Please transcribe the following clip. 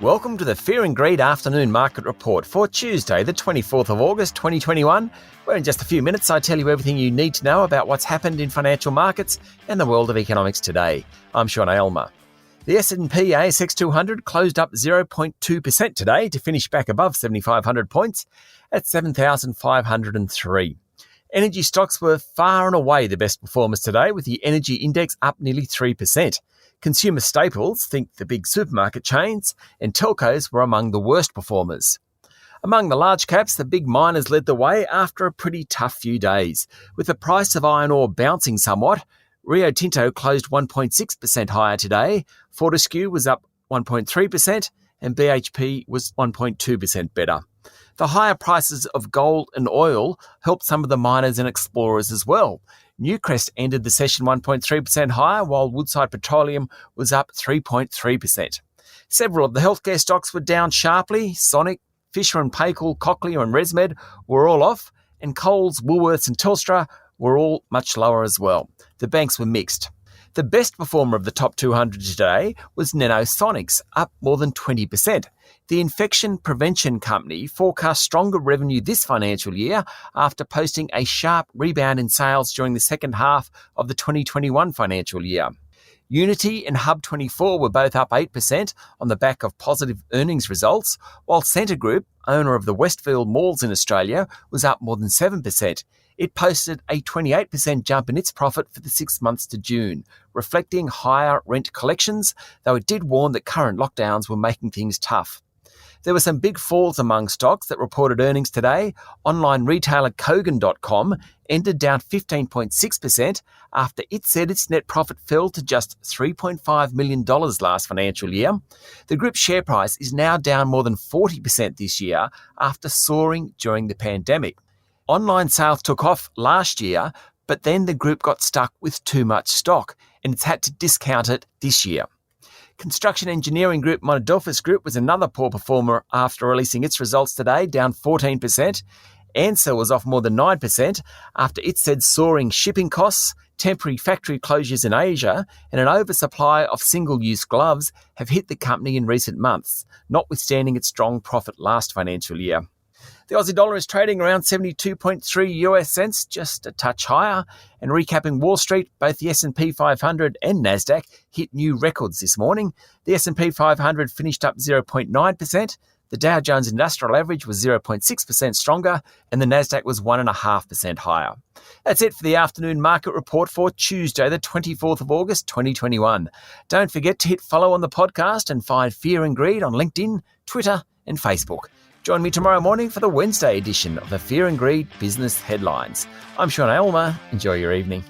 Welcome to the Fear and Greed Afternoon Market Report for Tuesday, the 24th of August 2021, where in just a few minutes I tell you everything you need to know about what's happened in financial markets and the world of economics today. I'm Sean Aylmer. The S&P ASX 200 closed up 0.2% today to finish back above 7,500 points at 7,503. Energy stocks were far and away the best performers today, with the energy index up nearly 3%. Consumer staples, think the big supermarket chains, and telcos were among the worst performers. Among the large caps, the big miners led the way after a pretty tough few days. With the price of iron ore bouncing somewhat, Rio Tinto closed 1.6% higher today, Fortescue was up 1.3%, and BHP was 1.2% better. The higher prices of gold and oil helped some of the miners and explorers as well. Newcrest ended the session 1.3% higher, while Woodside Petroleum was up 3.3%. Several of the healthcare stocks were down sharply. Sonic, Fisher & Paykel, Cochlear and ResMed were all off, and Coles, Woolworths and Telstra were all much lower as well. The banks were mixed. The best performer of the top 200 today was Nanosonics, up more than 20%. The infection prevention company forecast stronger revenue this financial year after posting a sharp rebound in sales during the second half of the 2021 financial year. Unity and Hub24 were both up 8% on the back of positive earnings results, while Scentre Group, owner of the Westfield Malls in Australia, was up more than 7%. It posted a 28% jump in its profit for the 6 months to June, reflecting higher rent collections, though it did warn that current lockdowns were making things tough. There were some big falls among stocks that reported earnings today. Online retailer Kogan.com ended down 15.6% after it said its net profit fell to just $3.5 million last financial year. The group's share price is now down more than 40% this year after soaring during the pandemic. Online sales took off last year, but then the group got stuck with too much stock and it's had to discount it this year. Construction engineering group Monadelphous Group was another poor performer after releasing its results today, down 14%. Ansell was off more than 9% after it said soaring shipping costs, temporary factory closures in Asia, and an oversupply of single-use gloves have hit the company in recent months, notwithstanding its strong profit last financial year. The Aussie dollar is trading around 72.3 US cents, just a touch higher. And recapping Wall Street, both the S&P 500 and Nasdaq hit new records this morning. The S&P 500 finished up 0.9%. The Dow Jones Industrial Average was 0.6% stronger, and the Nasdaq was 1.5% higher. That's it for the afternoon market report for Tuesday, the 24th of August, 2021. Don't forget to hit follow on the podcast and find Fear and Greed on LinkedIn, Twitter, and Facebook. Join me tomorrow morning for the Wednesday edition of the Fear and Greed Business Headlines. I'm Sean Aylmer. Enjoy your evening.